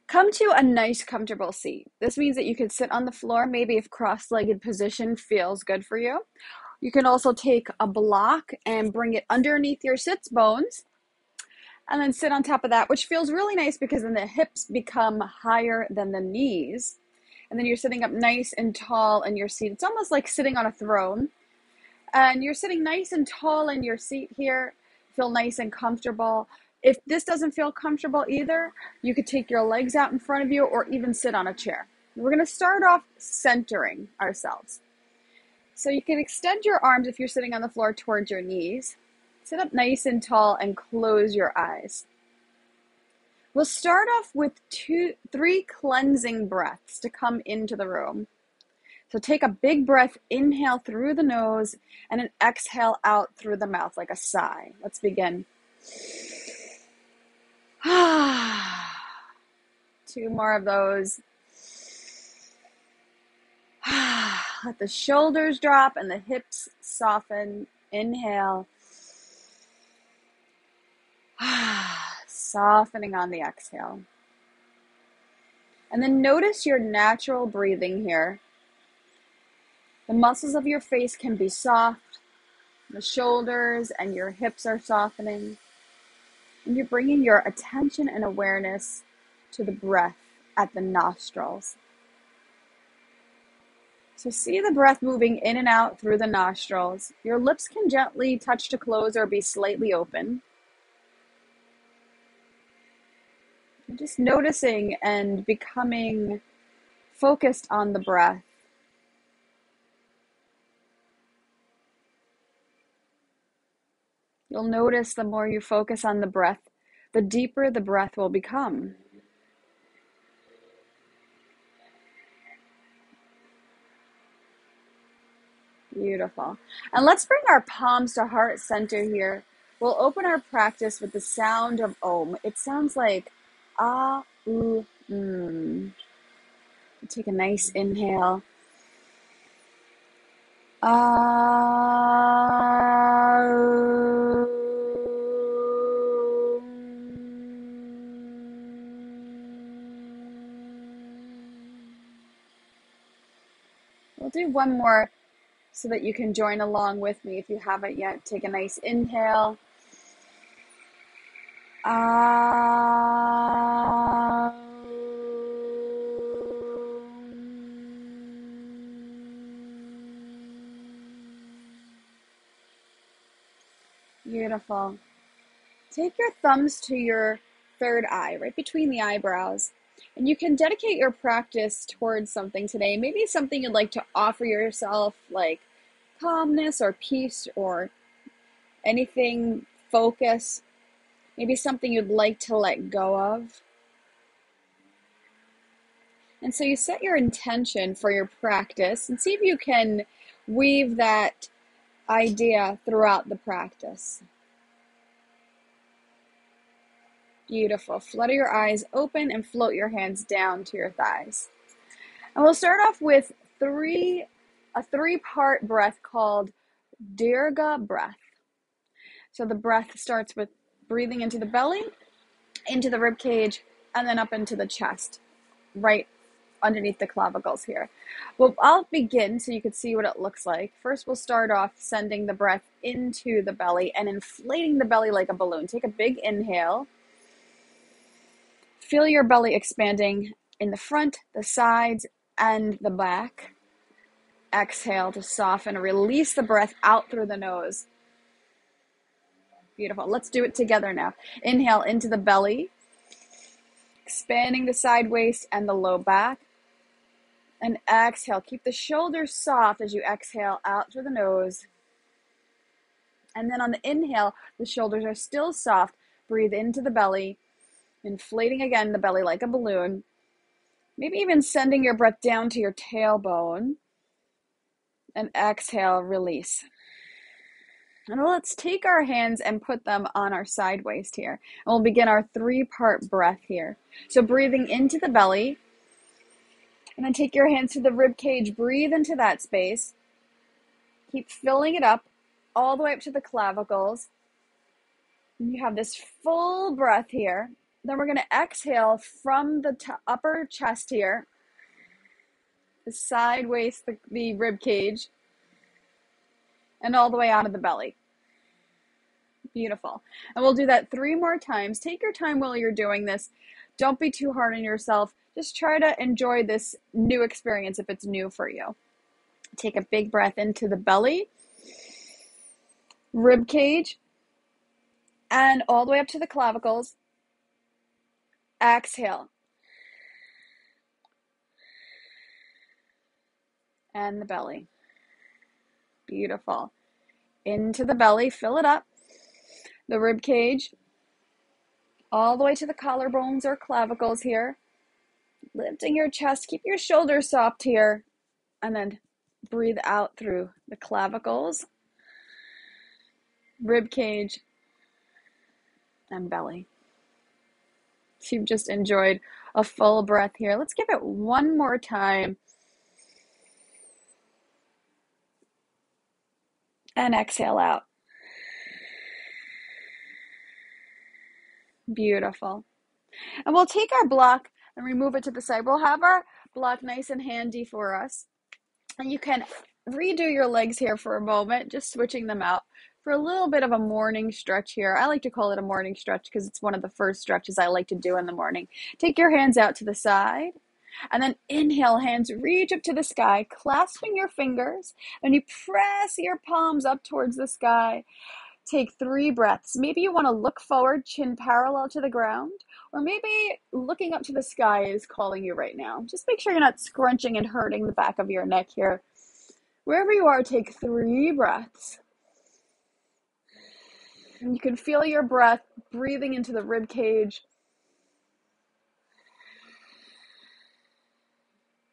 Come to a nice, comfortable seat. This means that you can sit on the floor, maybe if cross-legged position feels good for you. You can also take a block and bring it underneath your sits bones and then sit on top of that, which feels really nice because then the hips become higher than the knees. And then you're sitting up nice and tall in your seat. It's almost like sitting on a throne. And you're sitting nice and tall in your seat here. Feel nice and comfortable. If this doesn't feel comfortable either, you could take your legs out in front of you or even sit on a chair. We're going to start off centering ourselves. So you can extend your arms if you're sitting on the floor towards your knees. Sit up nice and tall and close your eyes. We'll start off with 3 cleansing breaths to come into the room. So take a big breath, inhale through the nose, and an exhale out through the mouth like a sigh. Let's begin. 2 more of those. Let the shoulders drop and the hips soften. Inhale. Softening on the exhale. And then notice your natural breathing here. The muscles of your face can be soft. The shoulders and your hips are softening. And you're bringing your attention and awareness to the breath at the nostrils. So see the breath moving in and out through the nostrils. Your lips can gently touch to close or be slightly open. Just noticing and becoming focused on the breath. You'll notice the more you focus on the breath, the deeper the breath will become. Beautiful. And let's bring our palms to heart center here. We'll open our practice with the sound of Om. It sounds like ah, oo, Take a nice inhale. Ah, We'll do one more so that you can join along with me if you haven't yet. Take a nice inhale. Ah. Beautiful. Take your thumbs to your third eye, right between the eyebrows. And you can dedicate your practice towards something today. Maybe something you'd like to offer yourself, like calmness or peace or anything, focus. Maybe something you'd like to let go of. And so you set your intention for your practice and see if you can weave that idea throughout the practice. Beautiful. Flutter your eyes open and float your hands down to your thighs. And we'll start off with a 3-part breath called Derga Breath. So the breath starts with breathing into the belly, into the rib cage, and then up into the chest, right underneath the clavicles here. Well, I'll begin so you can see what it looks like. First, we'll start off sending the breath into the belly and inflating the belly like a balloon. Take a big inhale. Feel your belly expanding in the front, the sides, and the back. Exhale to soften. Release the breath out through the nose. Beautiful. Let's do it together now. Inhale into the belly, expanding the side waist and the low back. And exhale. Keep the shoulders soft as you exhale out through the nose. And then on the inhale, the shoulders are still soft. Breathe into the belly, inflating again the belly like a balloon. Maybe even sending your breath down to your tailbone. And exhale, release. And let's take our hands and put them on our side waist here. And we'll begin our 3-part breath here. So breathing into the belly. And then take your hands to the rib cage. Breathe into that space. Keep filling it up all the way up to the clavicles. And you have this full breath here. Then we're going to exhale from the upper chest here, the side waist, the rib cage, and all the way out of the belly. Beautiful. And we'll do that 3 more times. Take your time while you're doing this. Don't be too hard on yourself. Just try to enjoy this new experience if it's new for you. Take a big breath into the belly, rib cage, and all the way up to the clavicles. Exhale. And the belly. Beautiful. Into the belly, fill it up. The rib cage, all the way to the collarbones or clavicles here. Lifting your chest, keep your shoulders soft here. And then breathe out through the clavicles, rib cage, and belly. So you've just enjoyed a full breath here. Let's give it one more time. And exhale out. Beautiful. And we'll take our block and remove it to the side. We'll have our block nice and handy for us. And you can redo your legs here for a moment, just switching them out for a little bit of a morning stretch here. I like to call it a morning stretch because it's one of the first stretches I like to do in the morning. Take your hands out to the side. And then inhale, hands reach up to the sky, clasping your fingers. And you press your palms up towards the sky. Take 3 breaths. Maybe you want to look forward, chin parallel to the ground, or maybe looking up to the sky is calling you right now. Just make sure you're not scrunching and hurting the back of your neck here. Wherever you are, take 3 breaths. And you can feel your breath breathing into the rib cage.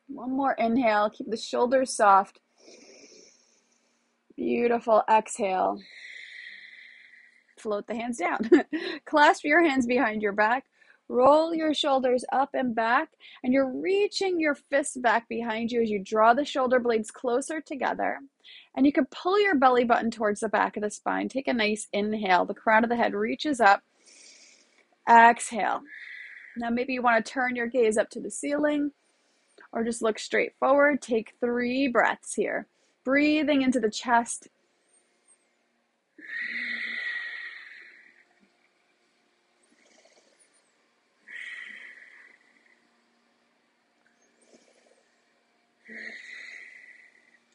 One more inhale. Keep the shoulders soft. Beautiful. Exhale. Float the hands down. Clasp your hands behind your back. Roll your shoulders up and back. And you're reaching your fists back behind you as you draw the shoulder blades closer together. And you can pull your belly button towards the back of the spine. Take a nice inhale. The crown of the head reaches up. Exhale. Now maybe you want to turn your gaze up to the ceiling or just look straight forward. Take 3 breaths here. Breathing into the chest.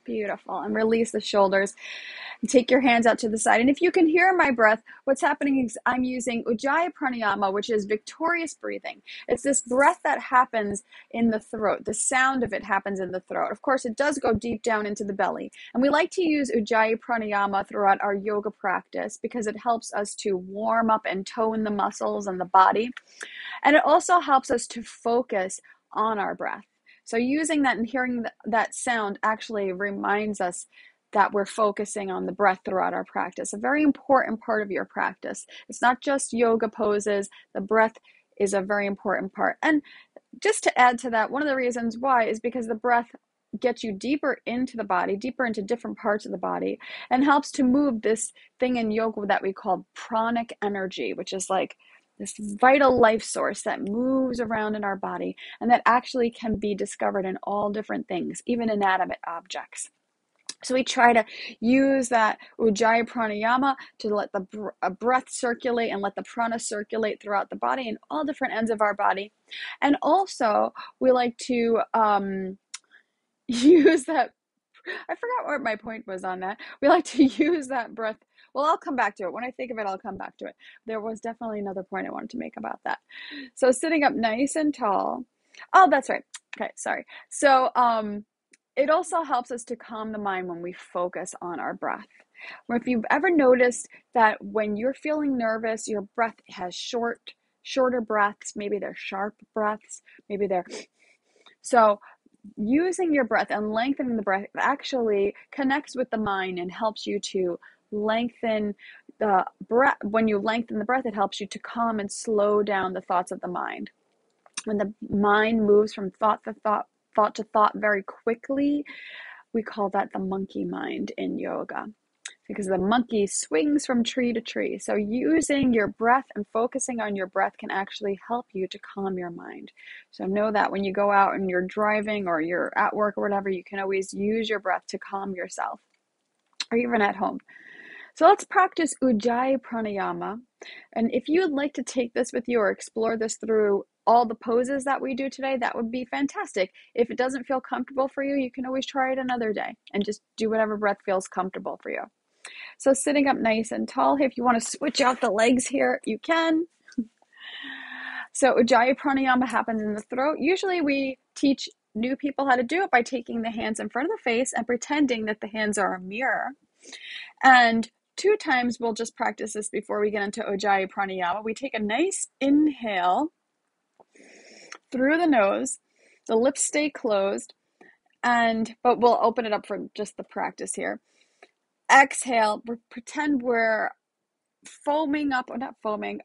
Beautiful. And release the shoulders. And take your hands out to the side. And if you can hear my breath, what's happening is I'm using Ujjaya Pranayama, which is victorious breathing. It's this breath that happens in the throat. The sound of it happens in the throat. Of course, it does go deep down into the belly. And we like to use Ujjayi Pranayama throughout our yoga practice because it helps us to warm up and tone the muscles and the body. And it also helps us to focus on our breath. So using that and hearing that sound actually reminds us that we're focusing on the breath throughout our practice, a very important part of your practice. It's not just yoga poses. The breath is a very important part. And just to add to that, one of the reasons why is because the breath gets you deeper into the body, deeper into different parts of the body, and helps to move this thing in yoga that we call pranic energy, which is like this vital life source that moves around in our body and that actually can be discovered in all different things, even inanimate objects. So we try to use that Ujjayi Pranayama to let the breath circulate and let the prana circulate throughout the body and all different ends of our body. And also we like to use that, I forgot what my point was on that. We like to use that breath. Well, I'll come back to it. When I think of it, I'll come back to it. There was definitely another point I wanted to make about that. So sitting up nice and tall. Oh, that's right. Okay, sorry. So it also helps us to calm the mind when we focus on our breath. Or if you've ever noticed that when you're feeling nervous, your breath has shorter breaths, maybe they're sharp breaths, maybe they're... So using your breath and lengthening the breath actually connects with the mind and helps you to lengthen the breath. When you lengthen the breath, it helps you to calm and slow down the thoughts of the mind. When the mind moves from thought to thought very quickly, we call that the monkey mind in yoga. because the monkey swings from tree to tree. So using your breath and focusing on your breath can actually help you to calm your mind. So know that when you go out and you're driving or you're at work or whatever, you can always use your breath to calm yourself, or even at home. So let's practice Ujjayi Pranayama. And if you would like to take this with you or explore this through all the poses that we do today, that would be fantastic. If it doesn't feel comfortable for you, you can always try it another day and just do whatever breath feels comfortable for you. So sitting up nice and tall. If you want to switch out the legs here, you can. So Ujjayi Pranayama happens in the throat. Usually we teach new people how to do it by taking the hands in front of the face and pretending that the hands are a mirror. And 2 times we'll just practice this before we get into Ujjayi Pranayama. We take a nice inhale through the nose. The lips stay closed, but we'll open it up for just the practice here. Exhale, pretend we're foaming up, or not foaming,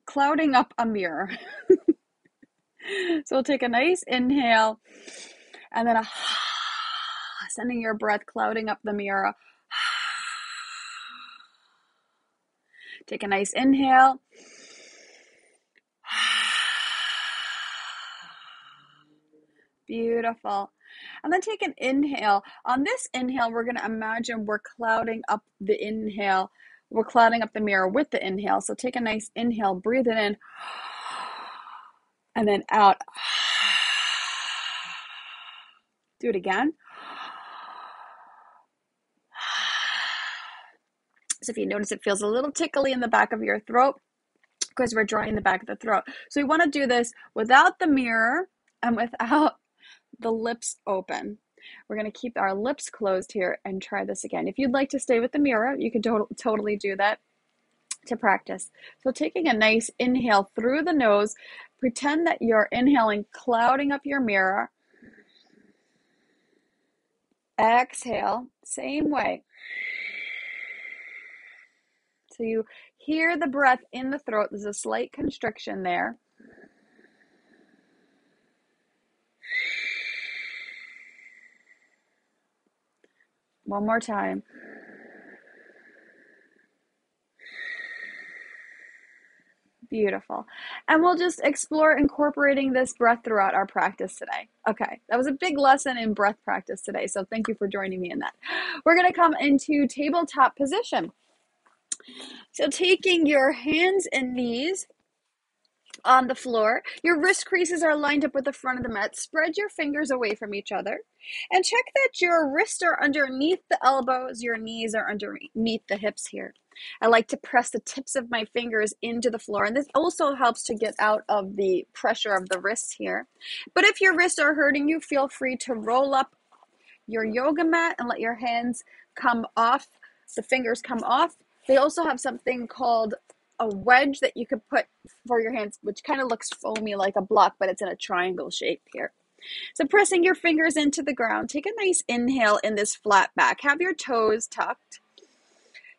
clouding up a mirror. So we'll take a nice inhale and then sending your breath clouding up the mirror. Take a nice inhale. Beautiful. And then take an inhale. On this inhale, we're going to imagine we're clouding up the inhale. We're clouding up the mirror with the inhale. So take a nice inhale, breathe it in, and then out. Do it again. So if you notice, it feels a little tickly in the back of your throat because we're drying the back of the throat. So we want to do this without the mirror and without the lips open. We're going to keep our lips closed here and try this again. If you'd like to stay with the mirror, you can totally do that to practice. So taking a nice inhale through the nose, pretend that you're inhaling, clouding up your mirror. Exhale, same way. So you hear the breath in the throat. There's a slight constriction there. One more time. Beautiful. And we'll just explore incorporating this breath throughout our practice today. Okay, that was a big lesson in breath practice today, so thank you for joining me in that. We're going to come into tabletop position. So taking your hands and knees on the floor, your wrist creases are lined up with the front of the mat. Spread your fingers away from each other and check that your wrists are underneath the elbows, your knees are underneath the hips here. I like to press the tips of my fingers into the floor, and this also helps to get out of the pressure of the wrists here. But if your wrists are hurting you, feel free to roll up your yoga mat and let your hands come off, the fingers come off. They also have something called a wedge that you could put for your hands, which kind of looks foamy like a block, but it's in a triangle shape here. So pressing your fingers into the ground, take a nice inhale in this flat back. Have your toes tucked.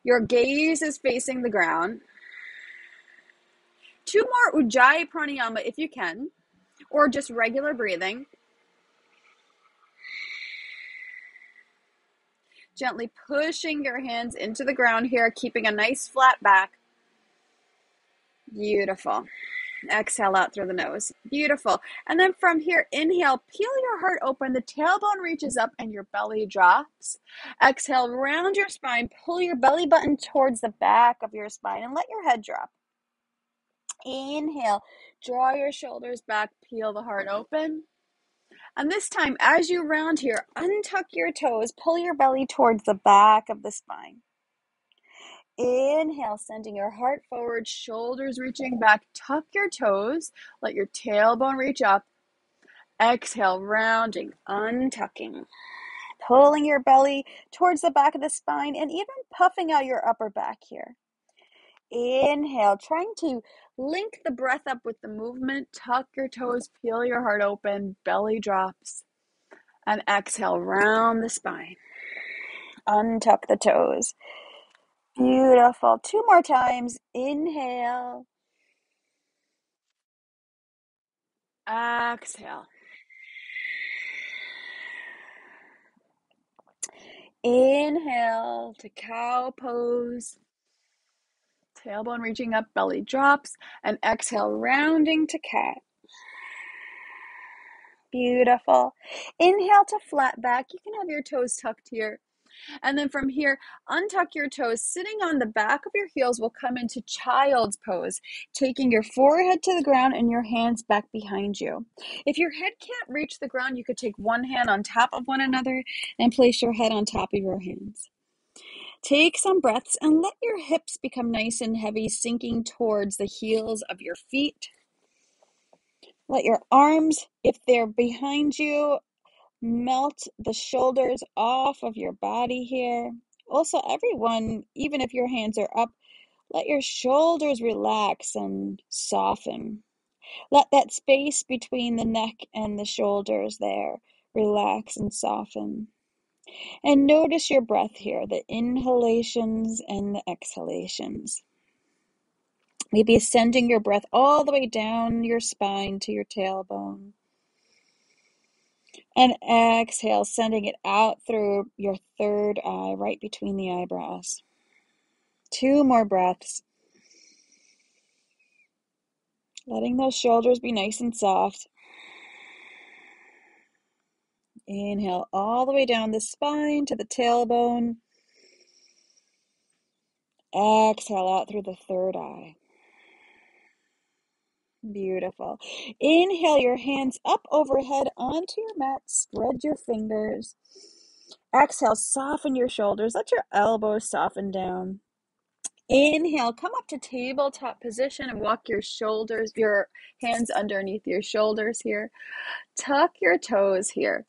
Your gaze is facing the ground. 2 more Ujjayi Pranayama if you can, or just regular breathing. Gently pushing your hands into the ground here, keeping a nice flat back. Beautiful. Exhale out through the nose. Beautiful. And then from here, inhale, peel your heart open. The tailbone reaches up and your belly drops. Exhale, round your spine. Pull your belly button towards the back of your spine and let your head drop. Inhale, draw your shoulders back, peel the heart open. And this time, as you round here, untuck your toes, pull your belly towards the back of the spine. Inhale, sending your heart forward, shoulders reaching back, tuck your toes, let your tailbone reach up. Exhale, rounding, untucking, pulling your belly towards the back of the spine and even puffing out your upper back here. Inhale, trying to link the breath up with the movement. Tuck your toes, peel your heart open, belly drops. And exhale, round the spine. Untuck the toes. Beautiful. 2 more times. Inhale. Exhale. Inhale to cow pose. Tailbone reaching up, belly drops, and exhale, rounding to cat. Beautiful. Inhale to flat back. You can have your toes tucked here. And then from here, untuck your toes. Sitting on the back of your heels will come into child's pose, taking your forehead to the ground and your hands back behind you. If your head can't reach the ground, you could take one hand on top of one another and place your head on top of your hands. Take some breaths and let your hips become nice and heavy, sinking towards the heels of your feet. Let your arms, if they're behind you, melt the shoulders off of your body here. Also, everyone, even if your hands are up, let your shoulders relax and soften. Let that space between the neck and the shoulders there relax and soften. And notice your breath here, the inhalations and the exhalations. Maybe sending your breath all the way down your spine to your tailbone. And exhale, sending it out through your third eye, right between the eyebrows. 2 more breaths. Letting those shoulders be nice and soft. Inhale all the way down the spine to the tailbone. Exhale out through the third eye. Beautiful. Inhale your hands up overhead onto your mat. Spread your fingers. Exhale, soften your shoulders. Let your elbows soften down. Inhale, come up to tabletop position and walk your hands underneath your shoulders here. Tuck your toes here.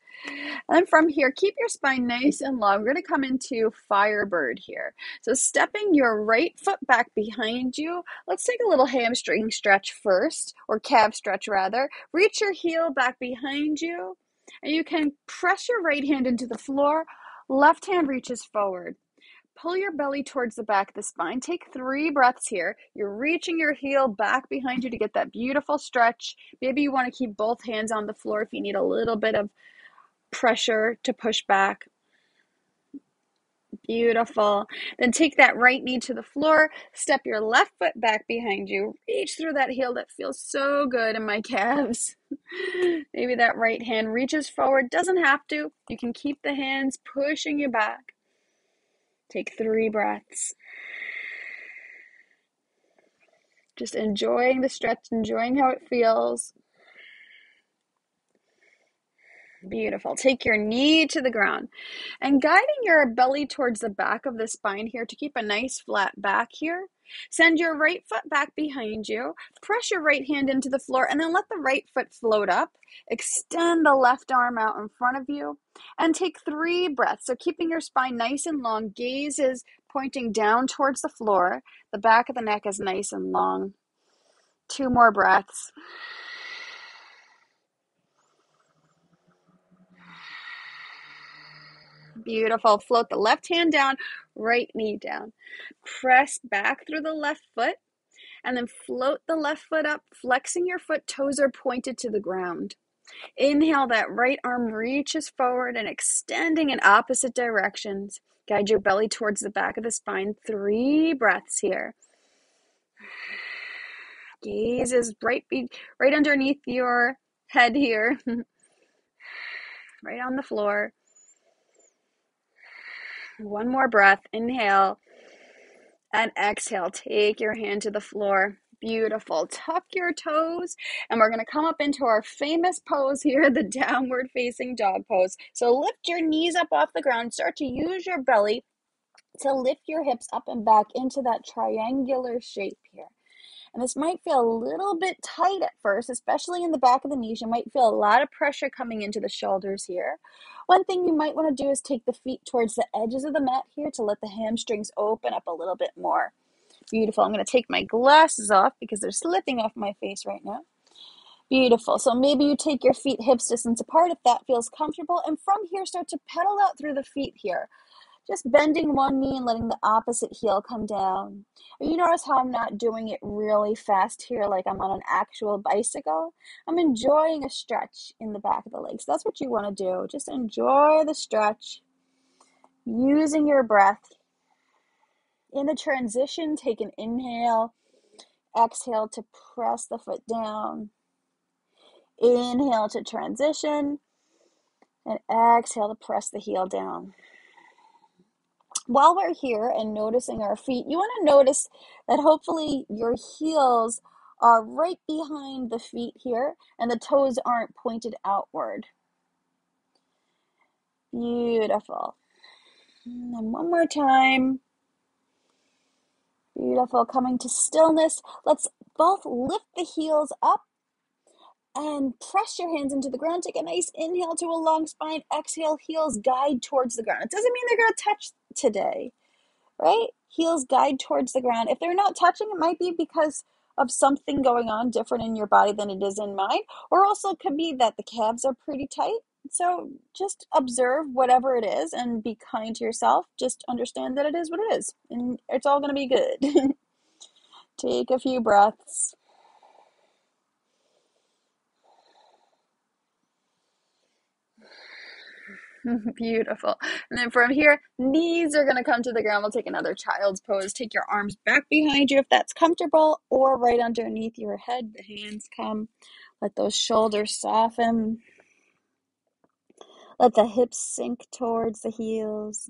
And from here, keep your spine nice and long. We're going to come into Firebird here. So stepping your right foot back behind you, let's take a little hamstring stretch first, or calf stretch rather. Reach your heel back behind you, and you can press your right hand into the floor. Left hand reaches forward. Pull your belly towards the back of the spine. Take 3 breaths here. You're reaching your heel back behind you to get that beautiful stretch. Maybe you want to keep both hands on the floor if you need a little bit of pressure to push back. Beautiful. Then take that right knee to the floor. Step your left foot back behind you. Reach through that heel. That feels so good in my calves. Maybe that right hand reaches forward. Doesn't have to. You can keep the hands pushing you back. Take 3 breaths. Just enjoying the stretch, enjoying how it feels. Beautiful. Take your knee to the ground and guiding your belly towards the back of the spine here to keep a nice flat back here. Send your right foot back behind you. Press your right hand into the floor and then let the right foot float up. Extend the left arm out in front of you and take 3 breaths. So keeping your spine nice and long, gaze is pointing down towards the floor. The back of the neck is nice and long. 2 more breaths. Beautiful. Float the left hand down, right knee down. Press back through the left foot and then float the left foot up, flexing your foot. Toes are pointed to the ground. Inhale, that right arm reaches forward and extending in opposite directions. Guide your belly towards the back of the spine. 3 breaths here. Gaze is right underneath your head here. Right on the floor. 1 more breath. Inhale and exhale. Take your hand to the floor. Beautiful. Tuck your toes and we're going to come up into our famous pose here, the downward facing dog pose. So lift your knees up off the ground. Start to use your belly to lift your hips up and back into that triangular shape here. And this might feel a little bit tight at first, especially in the back of the knees. You might feel a lot of pressure coming into the shoulders here. One thing you might want to do is take the feet towards the edges of the mat here to let the hamstrings open up a little bit more. Beautiful. I'm going to take my glasses off because they're slipping off my face right now. Beautiful. So maybe you take your feet hips distance apart if that feels comfortable. And from here, start to pedal out through the feet here. Just bending one knee and letting the opposite heel come down. You notice how I'm not doing it really fast here like I'm on an actual bicycle. I'm enjoying a stretch in the back of the legs. That's what you want to do. Just enjoy the stretch. Using your breath. In the transition, take an inhale. Exhale to press the foot down. Inhale to transition. And exhale to press the heel down. While we're here and noticing our feet, you want to notice that hopefully your heels are right behind the feet here and the toes aren't pointed outward. Beautiful. And then one more time. Beautiful. Coming to stillness. Let's both lift the heels up and press your hands into the ground. Take a nice inhale to a long spine. Exhale, heels guide towards the ground. It doesn't mean they're going to touch today, right? Heels guide towards the ground. If they're not touching, it might be because of something going on different in your body than it is in mine, or also it could be that the calves are pretty tight. So just observe whatever it is and be kind to yourself. Just understand that it is what it is, and it's all going to be good. Take a few breaths. Beautiful. And then from here, knees are going to come to the ground. We'll take another child's pose. Take your arms back behind you if that's comfortable, or right underneath your head. The hands come. Let those shoulders soften. Let the hips sink towards the heels.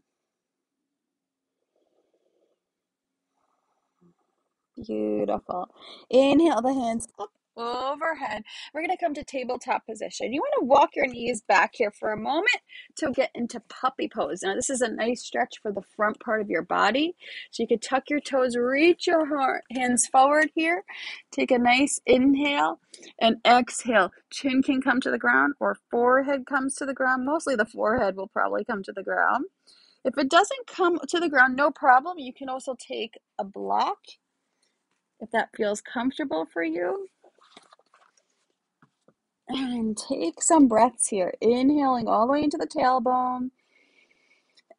Beautiful. Inhale the hands up overhead. We're going to come to tabletop position. You want to walk your knees back here for a moment to get into puppy pose. Now, this is a nice stretch for the front part of your body. So you can tuck your toes, reach your hands forward here. Take a nice inhale and exhale. Chin can come to the ground or forehead comes to the ground. Mostly the forehead will probably come to the ground. If it doesn't come to the ground, no problem. You can also take a block if that feels comfortable for you. And take some breaths here. Inhaling all the way into the tailbone.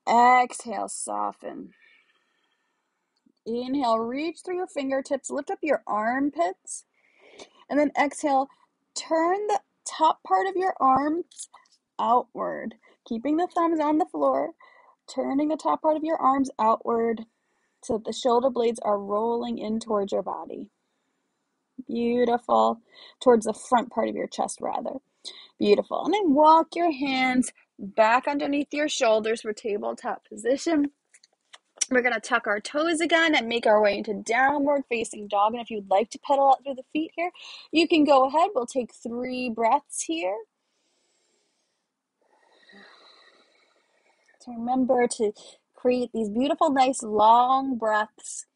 Exhale, soften. Inhale, reach through your fingertips. Lift up your armpits. And then exhale, turn the top part of your arms outward. Keeping the thumbs on the floor. Turning the top part of your arms outward so that the shoulder blades are rolling in towards your body. Beautiful. Towards the front part of your chest, rather. Beautiful. And then walk your hands back underneath your shoulders for tabletop position. We're going to tuck our toes again and make our way into downward facing dog. And if you'd like to pedal out through the feet here, you can go ahead. We'll take 3 breaths here. So remember to create these beautiful, nice, long breaths,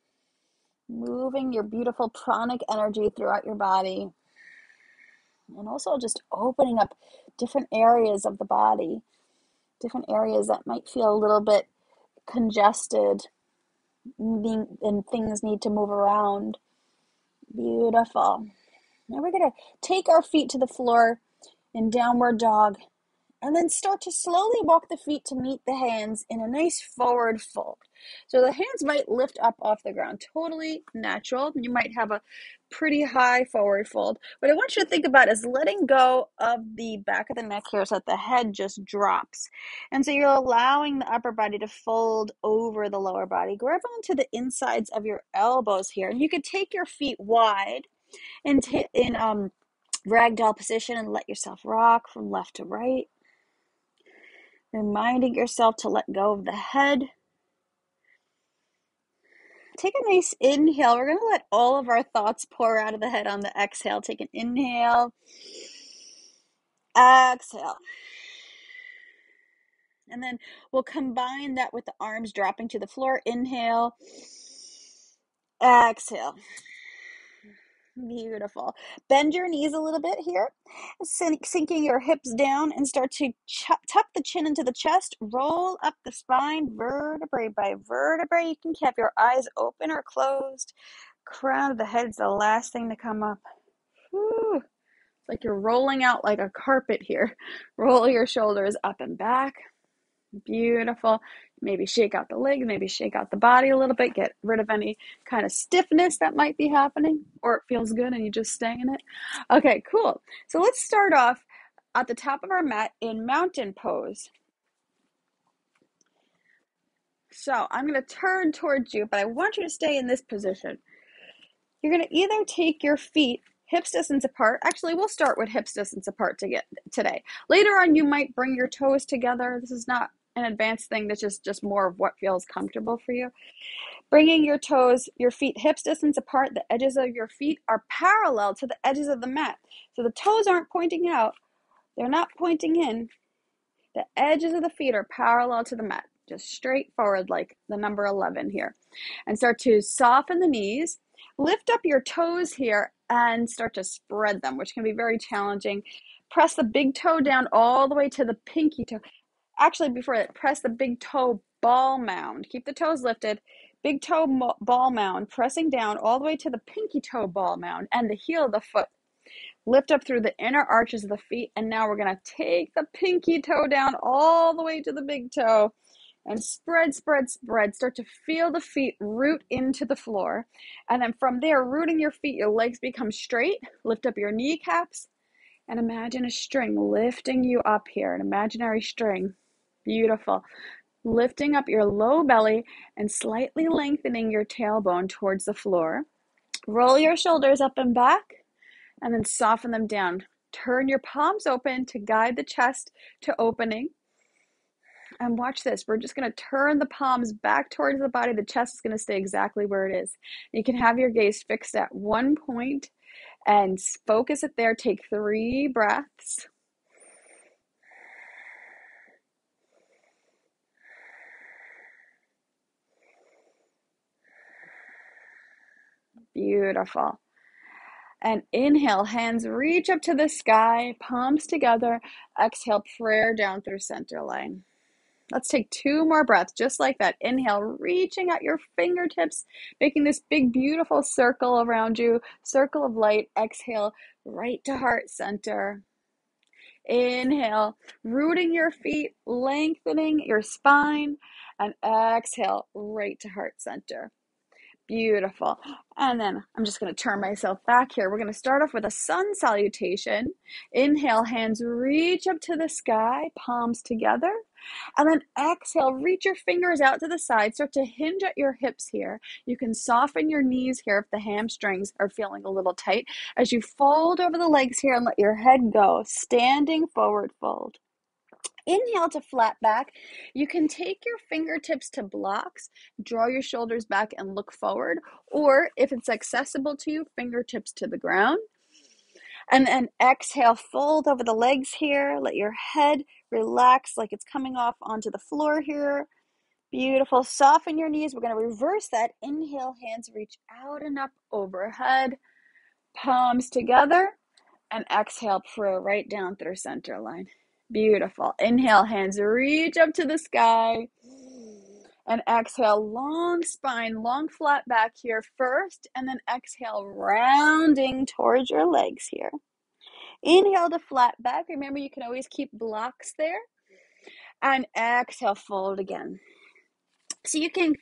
moving your beautiful pranic energy throughout your body. And also just opening up different areas of the body, different areas that might feel a little bit congested and things need to move around. Beautiful. Now we're going to take our feet to the floor in downward dog and then start to slowly walk the feet to meet the hands in a nice forward fold. So the hands might lift up off the ground, totally natural. You might have a pretty high forward fold. What I want you to think about is letting go of the back of the neck here so that the head just drops. And so you're allowing the upper body to fold over the lower body. Grab onto the insides of your elbows here. And you could take your feet wide and in ragdoll position and let yourself rock from left to right. Reminding yourself to let go of the head. Take a nice inhale. We're going to let all of our thoughts pour out of the head on the exhale. Take an inhale. Exhale. And then we'll combine that with the arms dropping to the floor. Inhale. Exhale. Beautiful. Bend your knees a little bit here, sinking your hips down and start to tuck the chin into the chest. Roll up the spine vertebrae by vertebrae. You can have your eyes open or closed. Crown of the head's the last thing to come up. Whew. It's like you're rolling out like a carpet here. Roll your shoulders up and back. Beautiful. Maybe shake out the legs, maybe shake out the body a little bit, get rid of any kind of stiffness that might be happening, or it feels good and you just stay in it. Okay, cool. So let's start off at the top of our mat in mountain pose. So I'm going to turn towards you, but I want you to stay in this position. You're going to either take your feet hips distance apart. Actually, we'll start with hips distance apart today. Later on, you might bring your toes together. This is not an advanced thing. That's just more of what feels comfortable for you. Bringing your toes, your feet hips distance apart. The edges of your feet are parallel to the edges of the mat. So the toes aren't pointing out. They're not pointing in. The edges of the feet are parallel to the mat. Just straight forward like the number 11 here. And start to soften the knees. Lift up your toes here and start to spread them, which can be very challenging. Press the big toe down all the way to the pinky toe. Actually, before that, press the big toe ball mound. Keep the toes lifted. Big toe ball mound, pressing down all the way to the pinky toe ball mound and the heel of the foot. Lift up through the inner arches of the feet. And now we're going to take the pinky toe down all the way to the big toe. And spread, spread, spread. Start to feel the feet root into the floor. And then from there, rooting your feet, your legs become straight. Lift up your kneecaps. And imagine a string lifting you up here, an imaginary string. Beautiful. Lifting up your low belly and slightly lengthening your tailbone towards the floor. Roll your shoulders up and back, and then soften them down. Turn your palms open to guide the chest to opening. And watch this. We're just going to turn the palms back towards the body. The chest is going to stay exactly where it is. You can have your gaze fixed at one point and focus it there. Take 3 breaths. Beautiful. And inhale, hands reach up to the sky, palms together. Exhale, prayer down through center line. Let's take 2 more breaths, just like that. Inhale, reaching at your fingertips, making this big, beautiful circle around you, circle of light. Exhale, right to heart center. Inhale, rooting your feet, lengthening your spine, and exhale, right to heart center. Beautiful. And then I'm just going to turn myself back here. We're going to start off with a sun salutation. Inhale, hands reach up to the sky, palms together. And then exhale, reach your fingers out to the side. Start to hinge at your hips here. You can soften your knees here if the hamstrings are feeling a little tight. As you fold over the legs here and let your head go, standing forward fold. Inhale to flat back. You can take your fingertips to blocks, draw your shoulders back and look forward, or if it's accessible to you, fingertips to the ground. And then exhale, fold over the legs here. Let your head relax like it's coming off onto the floor here. Beautiful. Soften your knees. We're going to reverse that. Inhale, hands reach out and up overhead. Palms together. And exhale, prayer right down through center line. Beautiful. Inhale, hands reach up to the sky. And exhale, long spine, long flat back here first. And then exhale, rounding towards your legs here. Inhale to flat back. Remember, you can always keep blocks there. And exhale, fold again. So you can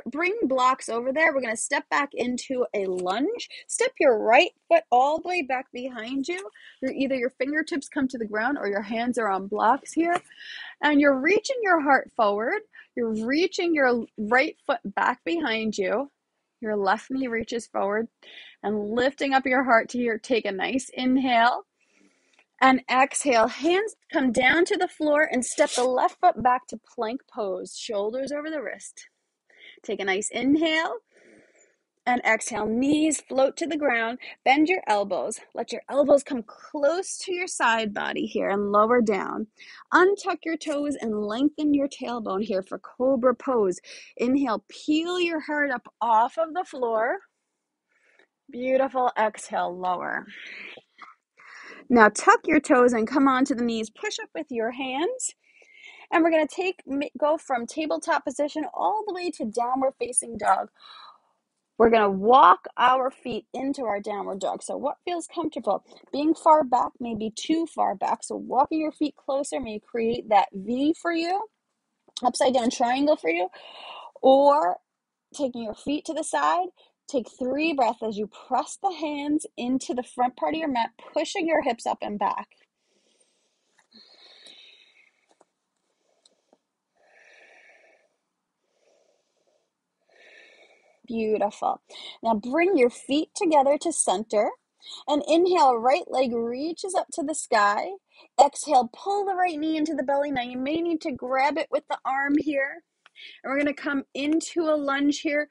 bring blocks over there. We're going to step back into a lunge. Step your right foot all the way back behind you. Either your fingertips come to the ground or your hands are on blocks here. And you're reaching your heart forward. You're reaching your right foot back behind you. Your left knee reaches forward and lifting up your heart to here. Take a nice inhale. And exhale, hands come down to the floor and step the left foot back to plank pose, shoulders over the wrist. Take a nice inhale and exhale, knees float to the ground, bend your elbows. Let your elbows come close to your side body here and lower down. Untuck your toes and lengthen your tailbone here for Cobra Pose. Inhale, peel your heart up off of the floor. Beautiful, exhale, lower. Now tuck your toes and come onto the knees. Push up with your hands. And we're going to go from tabletop position all the way to downward facing dog. We're going to walk our feet into our downward dog. So what feels comfortable? Being far back may be too far back. So walking your feet closer may create that V for you, upside down triangle for you, or taking your feet to the side. Take 3 breaths as you press the hands into the front part of your mat, pushing your hips up and back. Beautiful. Now bring your feet together to center and inhale, right leg reaches up to the sky. Exhale, pull the right knee into the belly. Now you may need to grab it with the arm here. And we're going to come into a lunge here.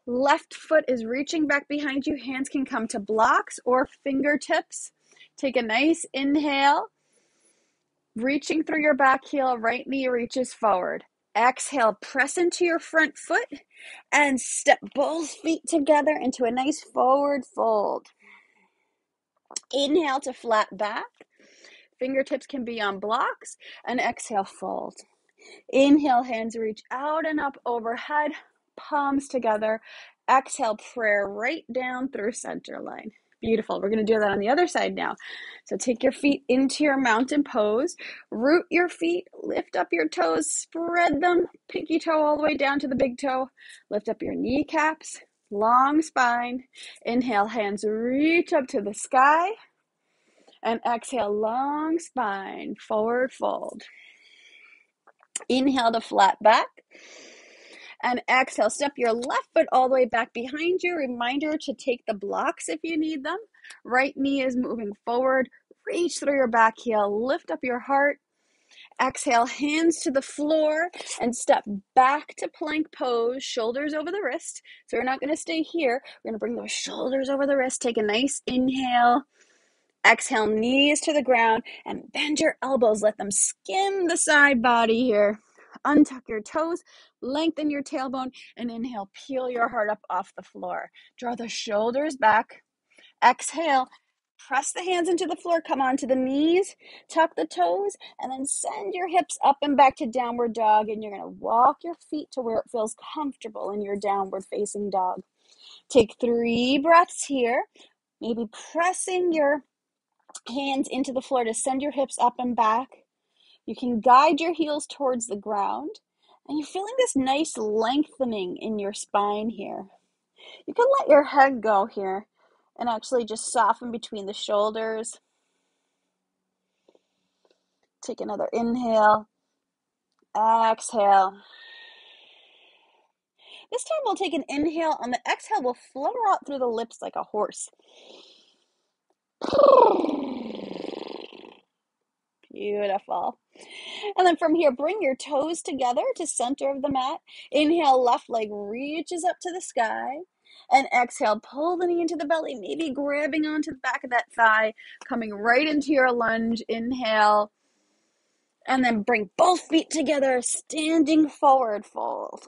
Left foot is reaching back behind you. Hands can come to blocks or fingertips. Take a nice inhale. Reaching through your back heel, right knee reaches forward. Exhale, press into your front foot and step both feet together into a nice forward fold. Inhale to flat back. Fingertips can be on blocks, and exhale, fold. Inhale, hands reach out and up overhead, palms together. Exhale, prayer right down through center line. Beautiful. We're going to do that on the other side now. So take your feet into your mountain pose. Root your feet. Lift up your toes. Spread them. Pinky toe all the way down to the big toe. Lift up your kneecaps. Long spine. Inhale, hands reach up to the sky. And exhale, long spine. Forward fold. Inhale to flat back. And exhale, step your left foot all the way back behind you. Reminder to take the blocks if you need them. Right knee is moving forward. Reach through your back heel. Lift up your heart. Exhale, hands to the floor and step back to plank pose, shoulders over the wrist. So we're not going to stay here. We're going to bring those shoulders over the wrist. Take a nice inhale. Exhale, knees to the ground and bend your elbows. Let them skim the side body here. Untuck your toes, lengthen your tailbone, and inhale, peel your heart up off the floor. Draw the shoulders back. Exhale, press the hands into the floor, come onto the knees, tuck the toes, and then send your hips up and back to downward dog. And you're going to walk your feet to where it feels comfortable in your downward facing dog. Take 3 breaths here, maybe pressing your hands into the floor to send your hips up and back. You can guide your heels towards the ground, and you're feeling this nice lengthening in your spine here. You can let your head go here and actually just soften between the shoulders. Take another inhale, exhale. This time we'll take an inhale. On the exhale, we'll flutter out through the lips like a horse. Beautiful. And then from here, bring your toes together to center of the mat. Inhale, left leg reaches up to the sky. And exhale, pull the knee into the belly, maybe grabbing onto the back of that thigh, coming right into your lunge. Inhale. And then bring both feet together, standing forward fold.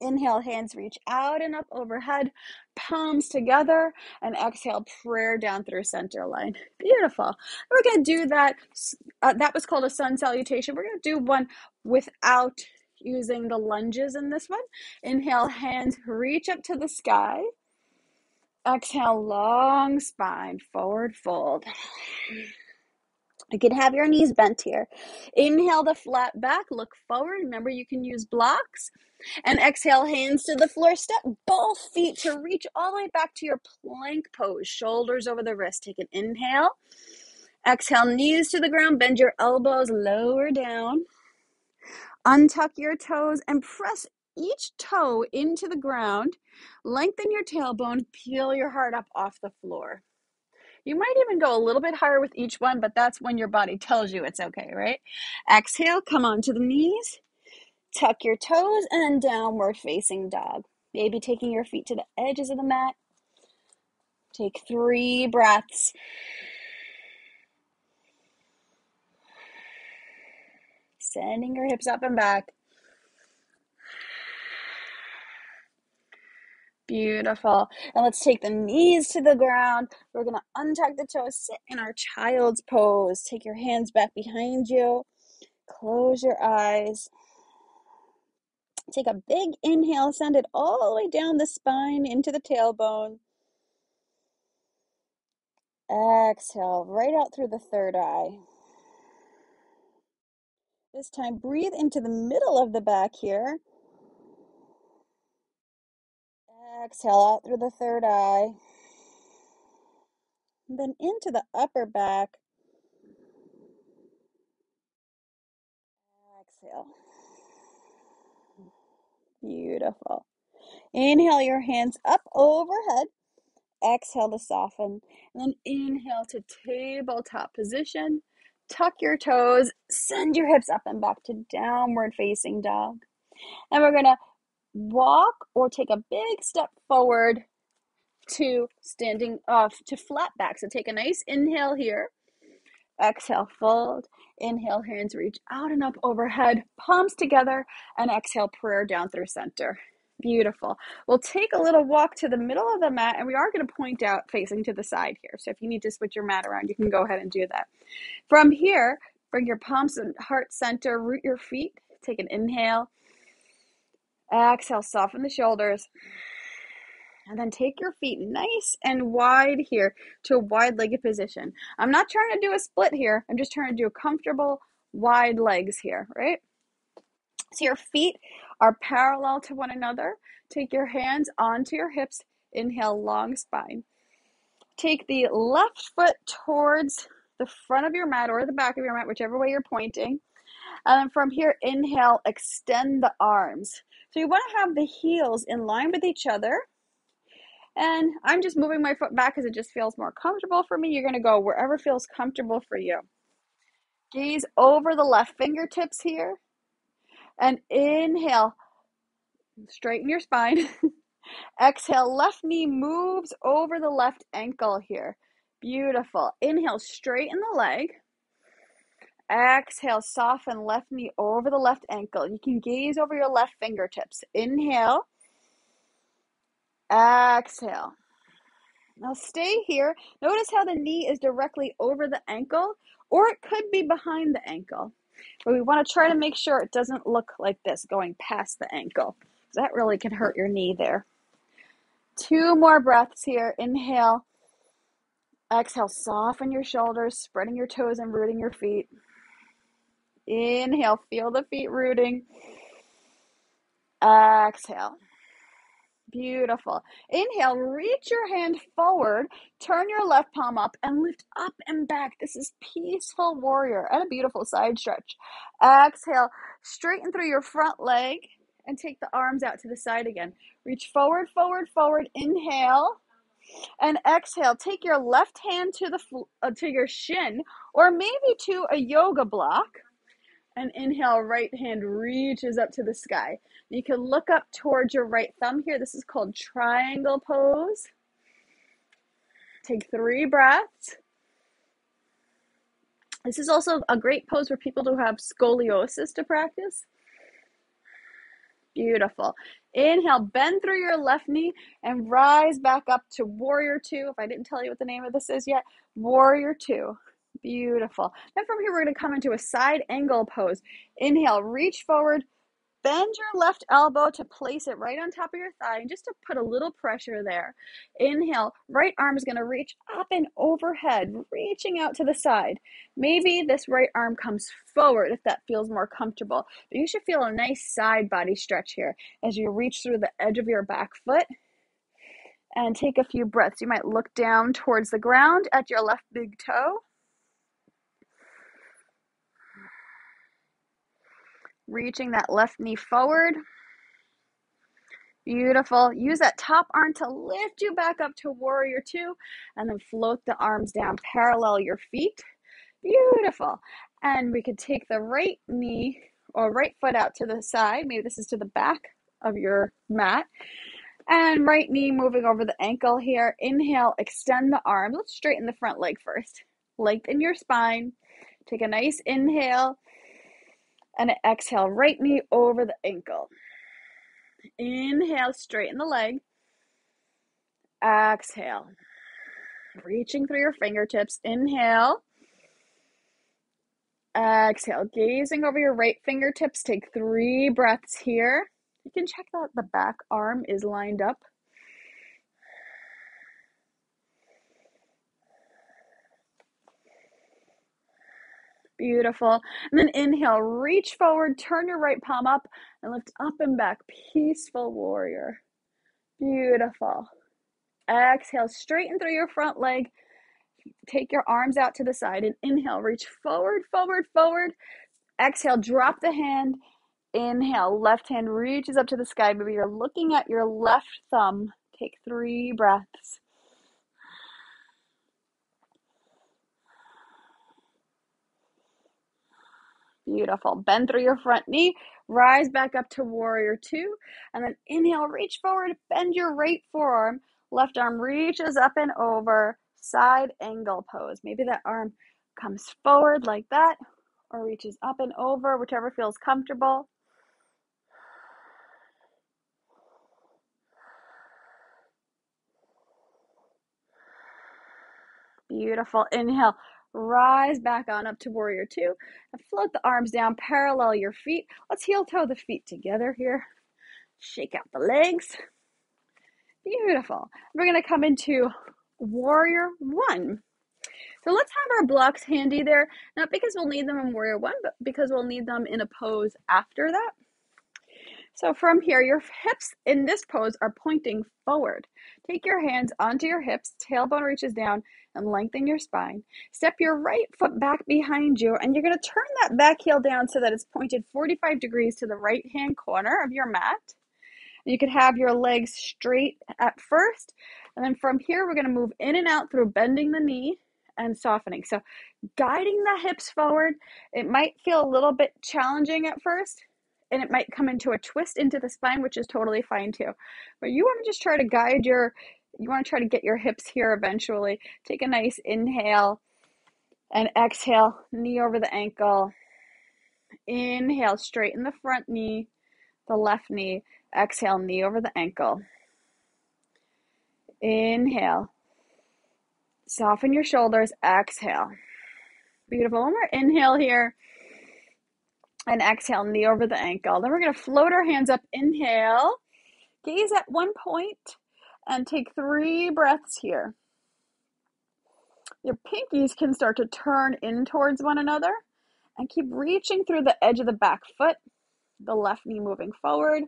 Inhale, hands reach out and up overhead, palms together, and exhale, prayer down through center line. Beautiful. We're going to do that. That was called a sun salutation. We're going to do one without using the lunges in this one. Inhale, hands reach up to the sky. Exhale, long spine, forward fold. You can have your knees bent here. Inhale to flat back, look forward. Remember, you can use blocks. And exhale, hands to the floor. Step both feet to reach all the way back to your plank pose. Shoulders over the wrist. Take an inhale. Exhale, knees to the ground. Bend your elbows, lower down. Untuck your toes and press each toe into the ground. Lengthen your tailbone. Peel your heart up off the floor. You might even go a little bit higher with each one, but that's when your body tells you it's okay, right? Exhale, come onto the knees. Tuck your toes and downward facing dog. Maybe taking your feet to the edges of the mat. Take 3 breaths. Sending your hips up and back. Beautiful. And let's take the knees to the ground. We're going to untuck the toes, sit in our child's pose. Take your hands back behind you. Close your eyes. Take a big inhale, send it all the way down the spine into the tailbone. Exhale, right out through the third eye. This time, breathe into the middle of the back here. Exhale out through the third eye. And then into the upper back. Exhale. Beautiful. Inhale your hands up overhead. Exhale to soften. And then inhale to tabletop position. Tuck your toes. Send your hips up and back to downward facing dog. And we're going to walk or take a big step forward to standing off to flat back. So take a nice inhale here. Exhale, fold. Inhale, hands reach out and up overhead, palms together, and exhale, prayer down through center. Beautiful. We'll take a little walk to the middle of the mat, and we are going to point out facing to the side here. So if you need to switch your mat around, you can go ahead and do that. From here, bring your palms and heart center, root your feet. Take an inhale. Exhale, soften the shoulders. And then take your feet nice and wide here to a wide-legged position. I'm not trying to do a split here. I'm just trying to do comfortable, wide legs here, right? So your feet are parallel to one another. Take your hands onto your hips. Inhale, long spine. Take the left foot towards the front of your mat or the back of your mat, whichever way you're pointing. And then from here, inhale, extend the arms. So you want to have the heels in line with each other. And I'm just moving my foot back because it just feels more comfortable for me. You're going to go wherever feels comfortable for you. Gaze over the left fingertips here. And inhale, straighten your spine. Exhale, left knee moves over the left ankle here. Beautiful. Inhale, straighten the leg. Exhale, soften left knee over the left ankle. You can gaze over your left fingertips. Inhale. Exhale. Now stay here. Notice how the knee is directly over the ankle, or it could be behind the ankle. But we want to try to make sure it doesn't look like this, going past the ankle. That really can hurt your knee there. 2 more breaths here. Inhale. Exhale, soften your shoulders, spreading your toes and rooting your feet. Inhale, feel the feet rooting. Exhale. Beautiful. Inhale, reach your hand forward, turn your left palm up and lift up and back. This is peaceful warrior and a beautiful side stretch. Exhale, straighten through your front leg and take the arms out to the side again. Reach forward, forward, forward. Inhale and exhale. Take your left hand to your shin or maybe to a yoga block. And inhale, right hand reaches up to the sky. You can look up towards your right thumb here. This is called triangle pose. Take 3 breaths. This is also a great pose for people who have scoliosis to practice. Beautiful. Inhale, bend through your left knee and rise back up to warrior 2. If I didn't tell you what the name of this is yet, warrior 2. Beautiful. Then from here, we're going to come into a side angle pose. Inhale, reach forward, bend your left elbow to place it right on top of your thigh, and just to put a little pressure there. Inhale, right arm is going to reach up and overhead, reaching out to the side. Maybe this right arm comes forward if that feels more comfortable. But you should feel a nice side body stretch here as you reach through the edge of your back foot. And take a few breaths. You might look down towards the ground at your left big toe. Reaching that left knee forward. Beautiful. Use that top arm to lift you back up to warrior 2 and then float the arms down, parallel your feet. Beautiful. And we could take the right knee or right foot out to the side. Maybe this is to the back of your mat. And right knee moving over the ankle here. Inhale, extend the arms. Let's straighten the front leg first. Lengthen your spine. Take a nice inhale. And exhale, right knee over the ankle. Inhale, straighten the leg. Exhale. Reaching through your fingertips. Inhale. Exhale. Gazing over your right fingertips. Take 3 breaths here. You can check that the back arm is lined up. Beautiful. And then inhale, reach forward, turn your right palm up and lift up and back. Peaceful warrior. Beautiful. Exhale, straighten through your front leg. Take your arms out to the side and inhale, reach forward, forward, forward. Exhale, drop the hand Inhale, left hand reaches up to the sky. Maybe you're looking at your left thumb. Take 3 breaths. Beautiful. Bend through your front knee. Rise back up to warrior 2. And then inhale, reach forward. Bend your right forearm. Left arm reaches up and over. Side angle pose. Maybe that arm comes forward like that or reaches up and over, whichever feels comfortable. Beautiful. Inhale, rise back on up to warrior 2 and float the arms down, parallel your feet. Let's heel toe the feet together here. Shake out the legs. Beautiful. We're going to come into warrior 1. So let's have our blocks handy there, not because we'll need them in warrior 1, but because we'll need them in a pose after that. So from here, your hips in this pose are pointing forward. Take your hands onto your hips, tailbone reaches down, and lengthen your spine. Step your right foot back behind you, and you're going to turn that back heel down so that it's pointed 45 degrees to the right-hand corner of your mat. You could have your legs straight at first, and then from here, we're going to move in and out through bending the knee and softening. So guiding the hips forward, it might feel a little bit challenging at first, and it might come into a twist into the spine, which is totally fine too. But you want to just try to you want to try to get your hips here eventually. Take a nice inhale and exhale, knee over the ankle. Inhale, straighten the front knee, the left knee. Exhale, knee over the ankle. Inhale. Soften your shoulders. Exhale. Beautiful. One more inhale here. And exhale, knee over the ankle. Then we're going to float our hands up. Inhale. Gaze at one point and take 3 breaths here. Your pinkies can start to turn in towards one another. And keep reaching through the edge of the back foot. The left knee moving forward.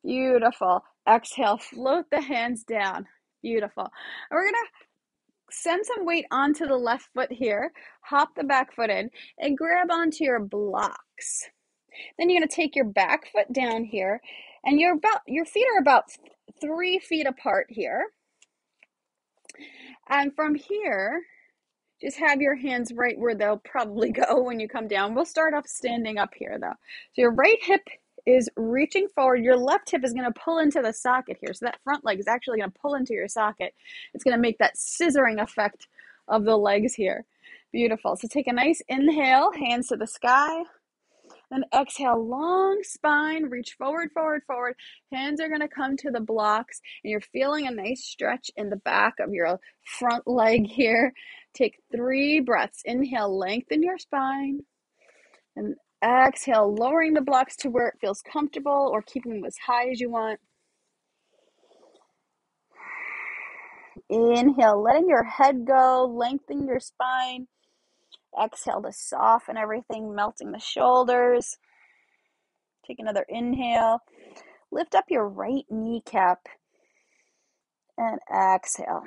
Beautiful. Exhale, float the hands down. Beautiful. And we're going to send some weight onto the left foot here. Hop the back foot in and grab onto your blocks. Then you're going to take your back foot down here, and your feet are about 3 feet apart here. And from here, just have your hands right where they'll probably go when you come down. We'll start off standing up here though. So your right hip is reaching forward. Your left hip is going to pull into the socket here. So that front leg is actually going to pull into your socket. It's going to make that scissoring effect of the legs here. Beautiful. So take a nice inhale, hands to the sky. Then exhale, long spine, reach forward, forward, forward. Hands are going to come to the blocks, and you're feeling a nice stretch in the back of your front leg here. Take 3 breaths. Inhale, lengthen your spine. And exhale, lowering the blocks to where it feels comfortable or keeping them as high as you want. Inhale, letting your head go, lengthen your spine. Exhale to soften everything, melting the shoulders. Take another inhale. Lift up your right kneecap and exhale.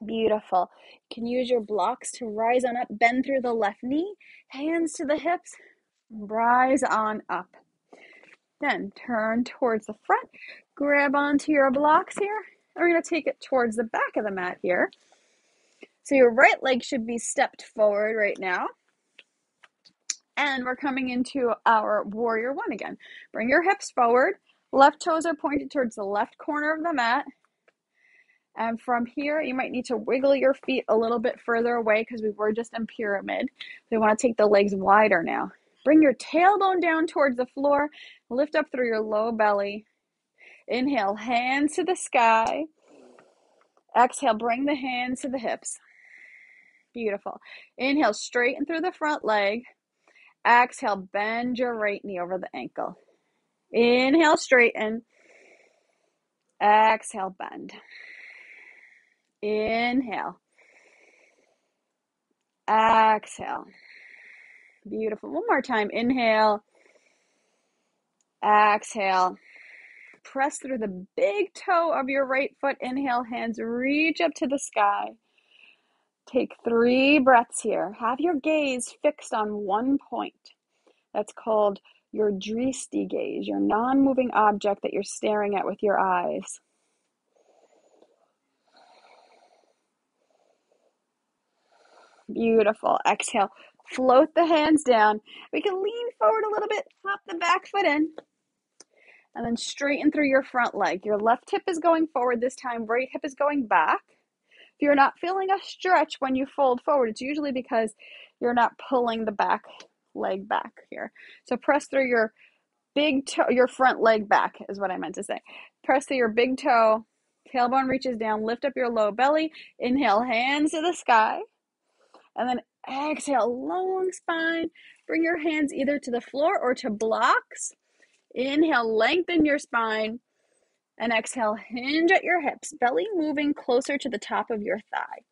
Beautiful. You can use your blocks to rise on up. Bend through the left knee. Hands to the hips. Rise on up. Then turn towards the front. Grab onto your blocks here. We're going to take it towards the back of the mat here. So your right leg should be stepped forward right now. And we're coming into our warrior 1 again. Bring your hips forward. Left toes are pointed towards the left corner of the mat. And from here, you might need to wiggle your feet a little bit further away because we were just in pyramid. We want to take the legs wider now. Bring your tailbone down towards the floor. Lift up through your low belly. Inhale, hands to the sky. Exhale, bring the hands to the hips. Beautiful. Inhale, straighten through the front leg. Exhale, bend your right knee over the ankle. Inhale, straighten. Exhale, bend. Inhale. Exhale. Beautiful. One more time. Inhale. Exhale. Press through the big toe of your right foot. Inhale, hands reach up to the sky. Take 3 breaths here. Have your gaze fixed on one point. That's called your dristi gaze, your non-moving object that you're staring at with your eyes. Beautiful. Exhale. Float the hands down. We can lean forward a little bit, pop the back foot in, and then straighten through your front leg. Your left hip is going forward this time, right hip is going back. If you're not feeling a stretch when you fold forward, it's usually because you're not pulling the back leg back here. So press through your big toe, your front leg back is what I meant to say. Press through your big toe, tailbone reaches down, lift up your low belly. Inhale, hands to the sky. And then exhale, long spine. Bring your hands either to the floor or to blocks. Inhale, lengthen your spine. And exhale, hinge at your hips, belly moving closer to the top of your thigh.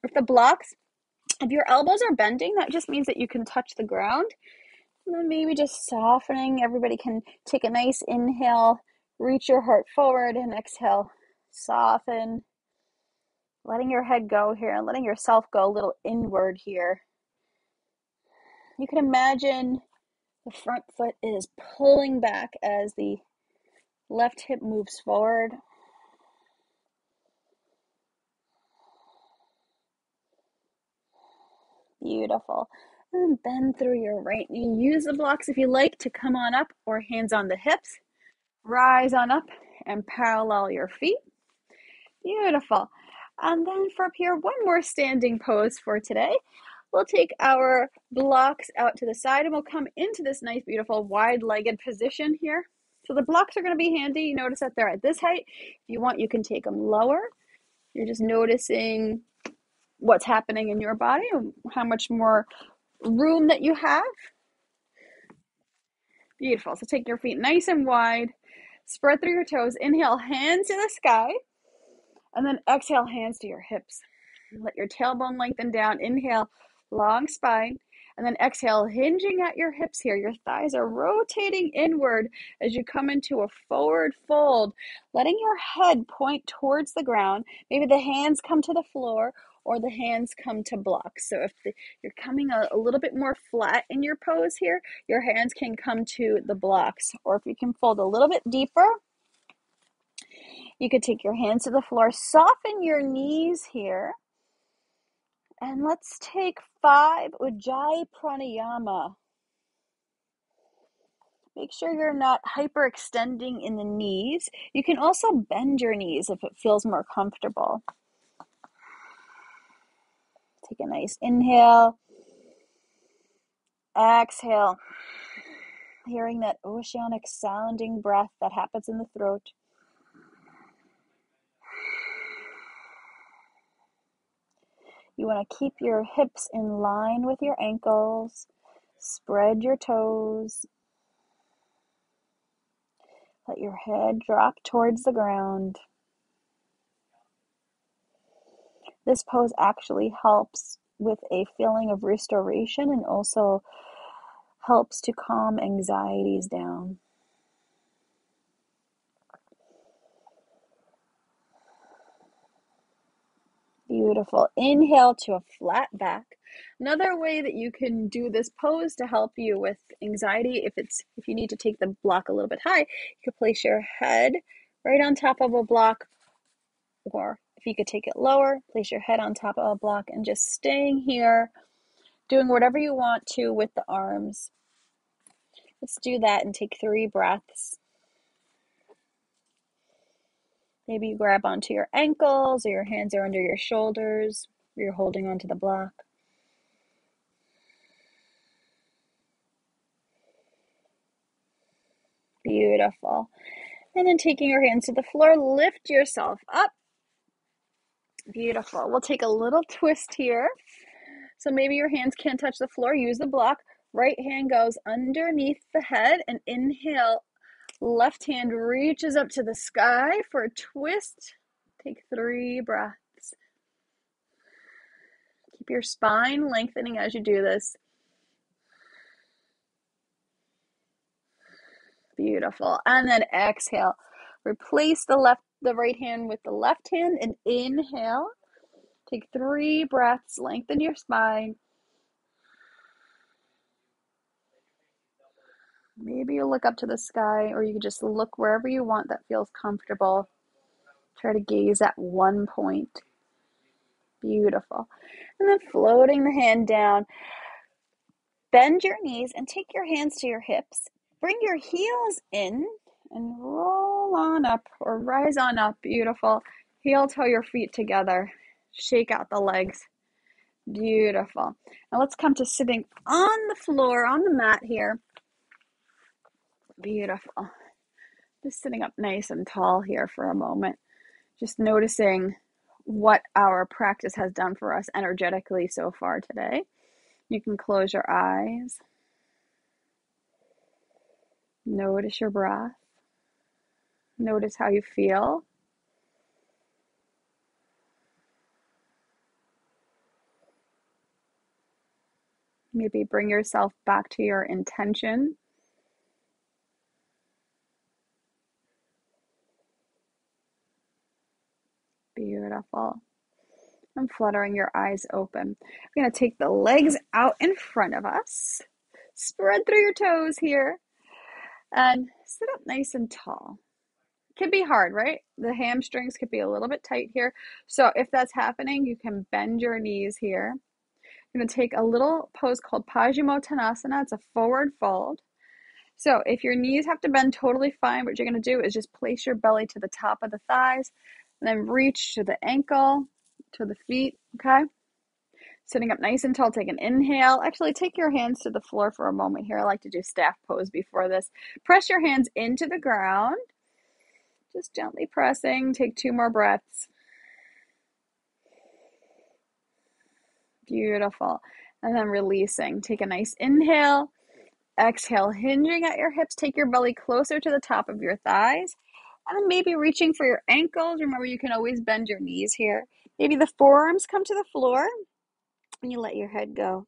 If your elbows are bending, that just means that you can touch the ground. And then maybe just softening. Everybody can take a nice inhale, reach your heart forward, and exhale, soften. Letting your head go here and letting yourself go a little inward here. You can imagine the front foot is pulling back as the left hip moves forward. Beautiful. And bend through your right knee. Use the blocks if you like to come on up or hands on the hips. Rise on up and parallel your feet. Beautiful. And then from here, one more standing pose for today. We'll take our blocks out to the side and we'll come into this nice, beautiful, wide-legged position here. So the blocks are going to be handy. You notice that they're at this height. If you want, you can take them lower. You're just noticing what's happening in your body and how much more room that you have. Beautiful. So take your feet nice and wide. Spread through your toes. Inhale, hands to the sky. And then exhale, hands to your hips. Let your tailbone lengthen down. Inhale, long spine. And then exhale, hinging at your hips here. Your thighs are rotating inward as you come into a forward fold, letting your head point towards the ground. Maybe the hands come to the floor or the hands come to blocks. So if you're coming a little bit more flat in your pose here, your hands can come to the blocks. Or if you can fold a little bit deeper, you could take your hands to the floor, soften your knees here. And let's take 5 Ujjayi Pranayama. Make sure you're not hyperextending in the knees. You can also bend your knees if it feels more comfortable. Take a nice inhale. Exhale. Hearing that oceanic sounding breath that happens in the throat. You want to keep your hips in line with your ankles. Spread your toes. Let your head drop towards the ground. This pose actually helps with a feeling of restoration and also helps to calm anxieties down. Beautiful. Inhale to a flat back. Another way that you can do this pose to help you with anxiety, if you need to take the block a little bit high, you could place your head right on top of a block, or if you could take it lower, place your head on top of a block and just staying here, doing whatever you want to with the arms. Let's do that and take 3 breaths. Maybe you grab onto your ankles or your hands are under your shoulders. Or you're holding onto the block. Beautiful. And then taking your hands to the floor, lift yourself up. Beautiful. We'll take a little twist here. So maybe your hands can't touch the floor. Use the block. Right hand goes underneath the head and inhale. Left hand reaches up to the sky for a twist. Take 3 breaths. Keep your spine lengthening as you do this. Beautiful. And then exhale. Replace the right hand with the left hand and inhale. Take 3 breaths. Lengthen your spine. Maybe you look up to the sky, or you can just look wherever you want that feels comfortable. Try to gaze at one point. Beautiful. And then floating the hand down. Bend your knees and take your hands to your hips. Bring your heels in and roll on up or rise on up. Beautiful. Heel toe your feet together. Shake out the legs. Beautiful. Now let's come to sitting on the floor, on the mat here. Beautiful. Just sitting up nice and tall here for a moment. Just noticing what our practice has done for us energetically so far today. You can close your eyes. Notice your breath. Notice how you feel. Maybe bring yourself back to your intention. Beautiful. And fluttering your eyes open. We're going to take the legs out in front of us. Spread through your toes here. And sit up nice and tall. Can be hard, right? The hamstrings could be a little bit tight here. So if that's happening, you can bend your knees here. You're going to take a little pose called Pajama Tanasana. It's a forward fold. So if your knees have to bend, totally fine. What you're going to do is just place your belly to the top of the thighs and then reach to the ankle, to the feet, okay? Sitting up nice and tall, take an inhale. Actually, take your hands to the floor for a moment here. I like to do staff pose before this. Press your hands into the ground. Just gently pressing. Take 2 more breaths. Beautiful. And then releasing. Take a nice inhale. Exhale, hinging at your hips. Take your belly closer to the top of your thighs. And then maybe reaching for your ankles. Remember, you can always bend your knees here. Maybe the forearms come to the floor. And you let your head go.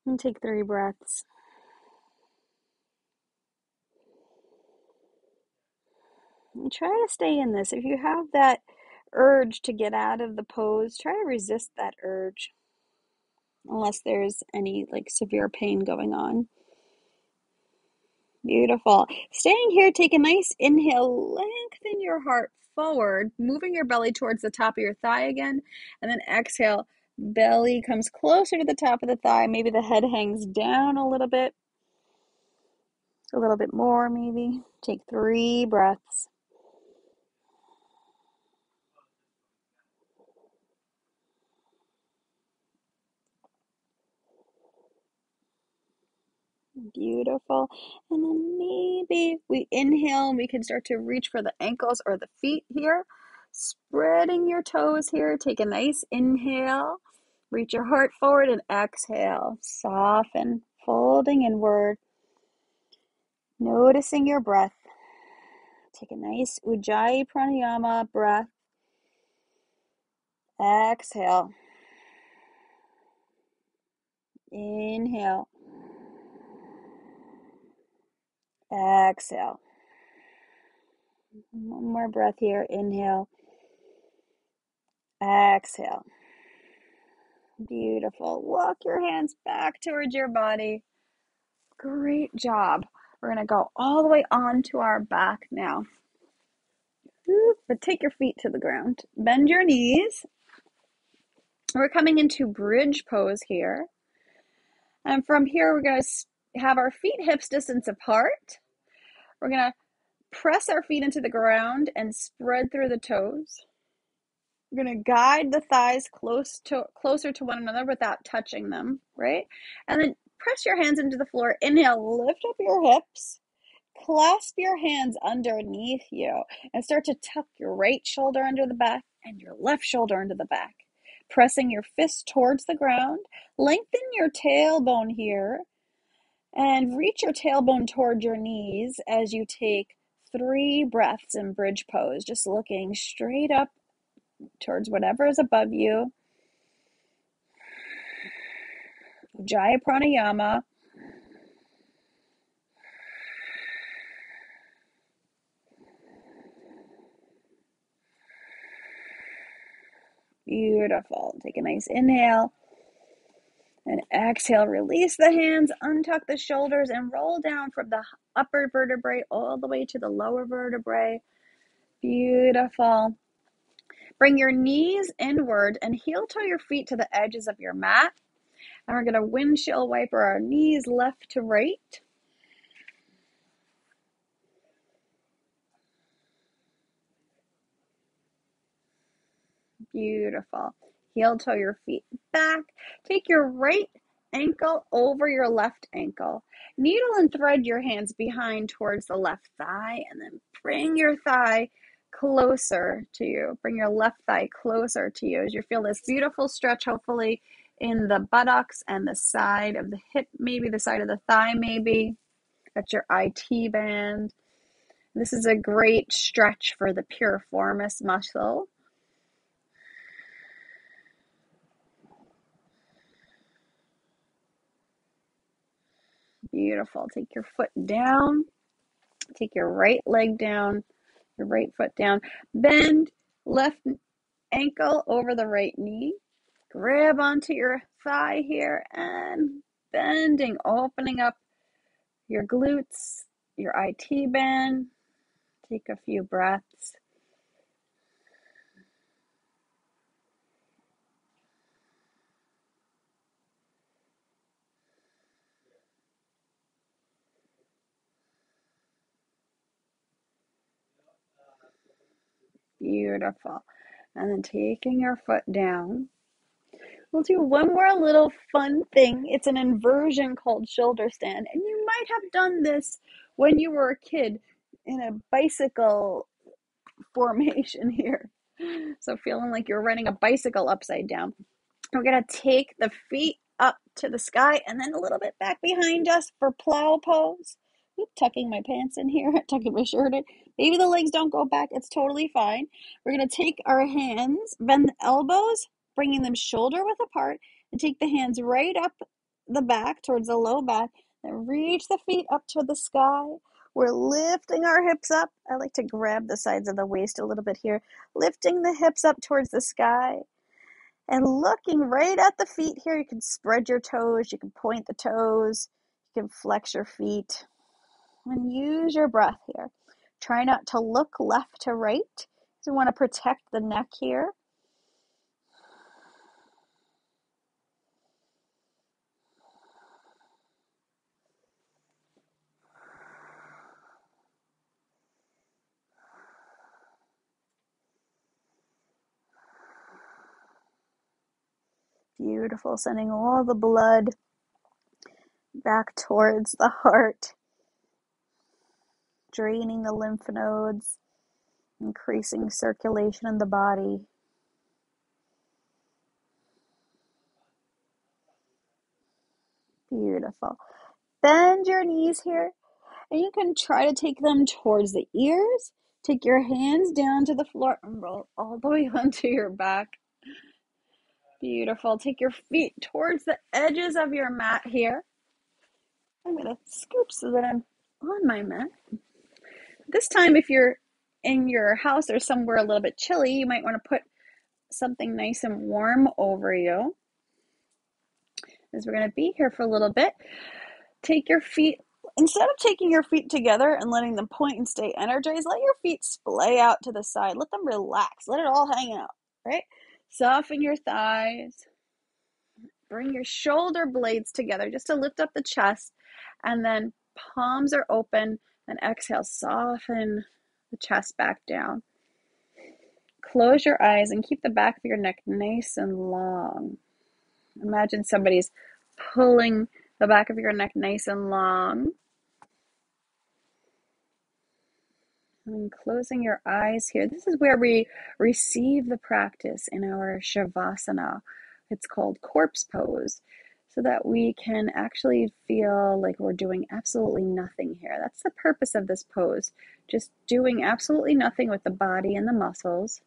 And take 3 breaths. And try to stay in this. If you have that urge to get out of the pose, try to resist that urge. Unless there's any severe pain going on. Beautiful. Staying here, take a nice inhale. Lengthen your heart forward, moving your belly towards the top of your thigh again. And then exhale. Belly comes closer to the top of the thigh. Maybe the head hangs down a little bit more maybe. Take 3 breaths. Beautiful. And then maybe we inhale and we can start to reach for the ankles or the feet here. Spreading your toes here. Take a nice inhale. Reach your heart forward and exhale. Soften, folding inward. Noticing your breath. Take a nice Ujjayi Pranayama breath. Exhale. Inhale. Exhale. One more breath here. Inhale. Exhale. Beautiful. Walk your hands back towards your body. Great job. We're going to go all the way onto our back now. But take your feet to the ground. Bend your knees. We're coming into bridge pose here. And from here, we're going to have our feet hips distance apart. We're going to press our feet into the ground and spread through the toes. We're going to guide the thighs closer to one another without touching them, right? And then press your hands into the floor. Inhale, lift up your hips. Clasp your hands underneath you and start to tuck your right shoulder under the back and your left shoulder into the back. Pressing your fist towards the ground. Lengthen your tailbone here and reach your tailbone toward your knees as you take 3 breaths in bridge pose, just looking straight up towards whatever is above you. Ujjaya Pranayama. Beautiful. Take a nice inhale. And exhale, release the hands, untuck the shoulders, and roll down from the upper vertebrae all the way to the lower vertebrae. Beautiful. Bring your knees inward and heel toe your feet to the edges of your mat. And we're going to windshield wiper our knees left to right. Beautiful. Heel toe your feet back. Take your right ankle over your left ankle. Needle and thread your hands behind towards the left thigh, and then bring your thigh closer to you. Bring your left thigh closer to you as you feel this beautiful stretch, hopefully in the buttocks and the side of the hip, maybe the side of the thigh, maybe. That's your IT band. This is a great stretch for the piriformis muscle. Beautiful. Take your foot down. Take your right leg down, your right foot down. Bend left ankle over the right knee. Grab onto your thigh here and bending, opening up your glutes, your IT band. Take a few breaths. Beautiful. And then taking your foot down. We'll do one more little fun thing. It's an inversion called shoulder stand. And you might have done this when you were a kid in a bicycle formation here. So feeling like you're riding a bicycle upside down. We're going to take the feet up to the sky and then a little bit back behind us for plow pose. Oop, tucking my pants in here, tucking my shirt in. Maybe the legs don't go back. It's totally fine. We're going to take our hands, bend the elbows, bringing them shoulder width apart, and take the hands right up the back towards the low back. Then reach the feet up to the sky. We're lifting our hips up. I like to grab the sides of the waist a little bit here. Lifting the hips up towards the sky. And looking right at the feet here, you can spread your toes, you can point the toes, you can flex your feet. And use your breath here. Try not to look left to right. So you want to protect the neck here. Beautiful. Sending all the blood back towards the heart. Draining the lymph nodes. Increasing circulation in the body. Beautiful. Bend your knees here. And you can try to take them towards the ears. Take your hands down to the floor and roll all the way onto your back. Beautiful. Take your feet towards the edges of your mat here. I'm going to scoop so that I'm on my mat. This time, if you're in your house or somewhere a little bit chilly, you might want to put something nice and warm over you. As we're going to be here for a little bit, take your feet, instead of taking your feet together and letting them point and stay energized, let your feet splay out to the side. Let them relax. Let it all hang out, right? Soften your thighs. Bring your shoulder blades together just to lift up the chest. And then palms are open. And exhale, soften the chest back down. Close your eyes and keep the back of your neck nice and long. Imagine somebody's pulling the back of your neck nice and long. And closing your eyes here. This is where we receive the practice in our Shavasana. It's called corpse pose, so that we can actually feel like we're doing absolutely nothing here. That's the purpose of this pose. Just doing absolutely nothing with the body and the muscles,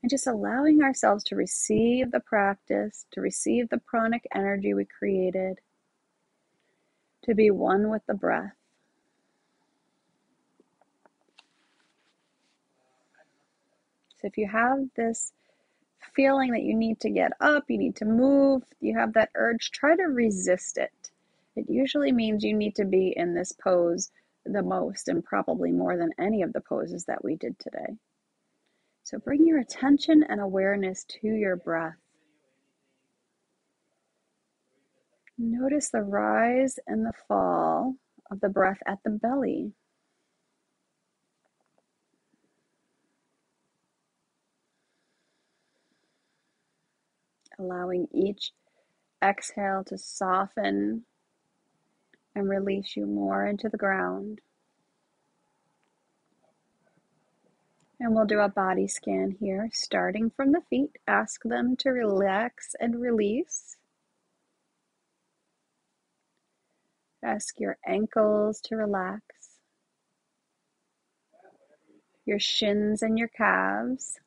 and just allowing ourselves to receive the practice, to receive the pranic energy we created, to be one with the breath. So if you have this feeling that you need to get up, you need to move, you have that urge, try to resist it. It usually means you need to be in this pose the most and probably more than any of the poses that we did today. So bring your attention and awareness to your breath. Notice the rise and the fall of the breath at the belly. Allowing each exhale to soften and release you more into the ground. And we'll do a body scan here, starting from the feet. Ask them to relax and release. Ask your ankles to relax, your shins and your calves,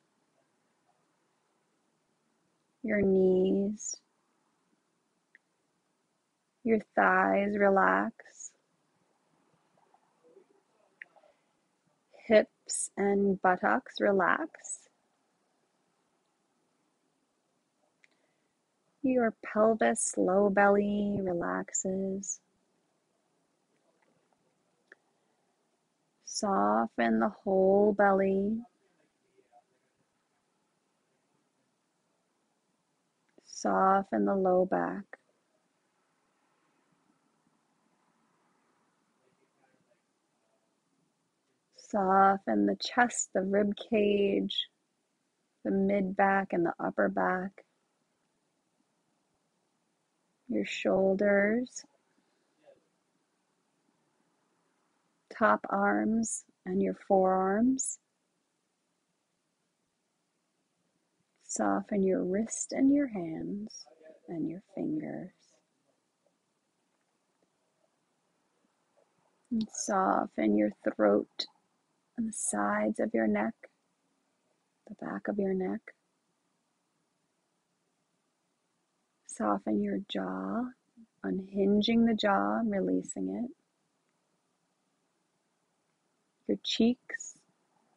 your knees, your thighs relax, hips and buttocks relax, your pelvis, low belly relaxes. Soften the whole belly. Soften the low back. Soften the chest, the rib cage, the mid back and the upper back. Your shoulders, top arms and your forearms. Soften your wrist and your hands and your fingers. And soften your throat and the sides of your neck, the back of your neck. Soften your jaw, unhinging the jaw and releasing it. Your cheeks,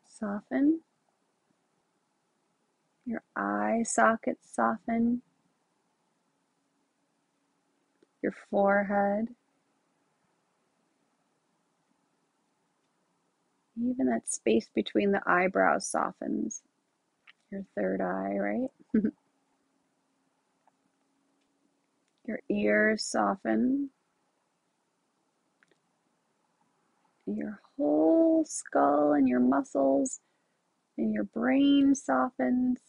soften. Your eye sockets, soften. Your forehead. Even that space between the eyebrows softens. Your third eye, right? Your ears soften. Your whole skull and your muscles and your brain softens.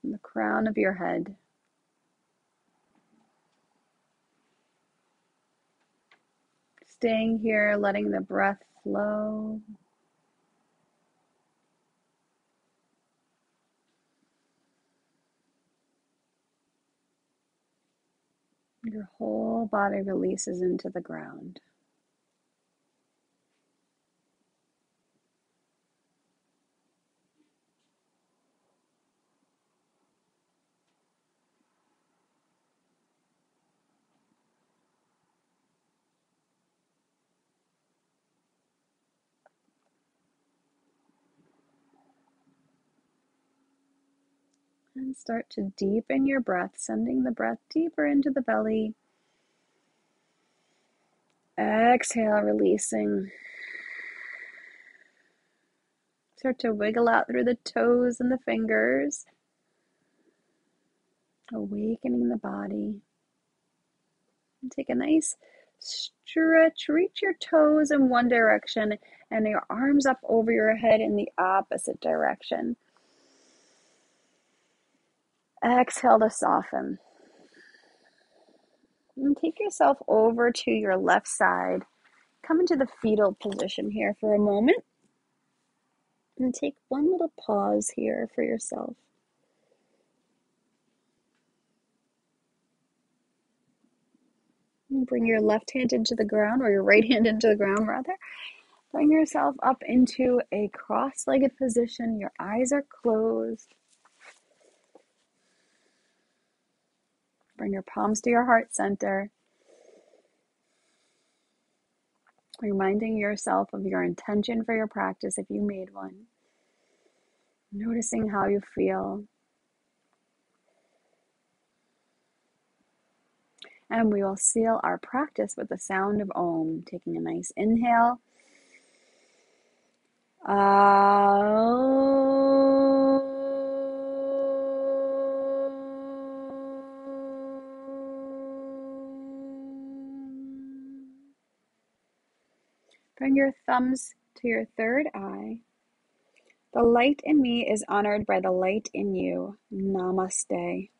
And the crown of your head. Staying here, letting the breath flow. Your whole body releases into the ground. And start to deepen your breath, sending the breath deeper into the belly. Exhale, releasing. Start to wiggle out through the toes and the fingers. Awakening the body. And take a nice stretch. Reach your toes in one direction and your arms up over your head in the opposite direction. Exhale to soften. And take yourself over to your left side. Come into the fetal position here for a moment. And take one little pause here for yourself. And bring your left hand into the ground, or your right hand into the ground rather. Bring yourself up into a cross-legged position. Your eyes are closed. Bring your palms to your heart center. Reminding yourself of your intention for your practice if you made one. Noticing how you feel. And we will seal our practice with the sound of Om, taking a nice inhale. Bring your thumbs to your third eye. The light in me is honored by the light in you. Namaste.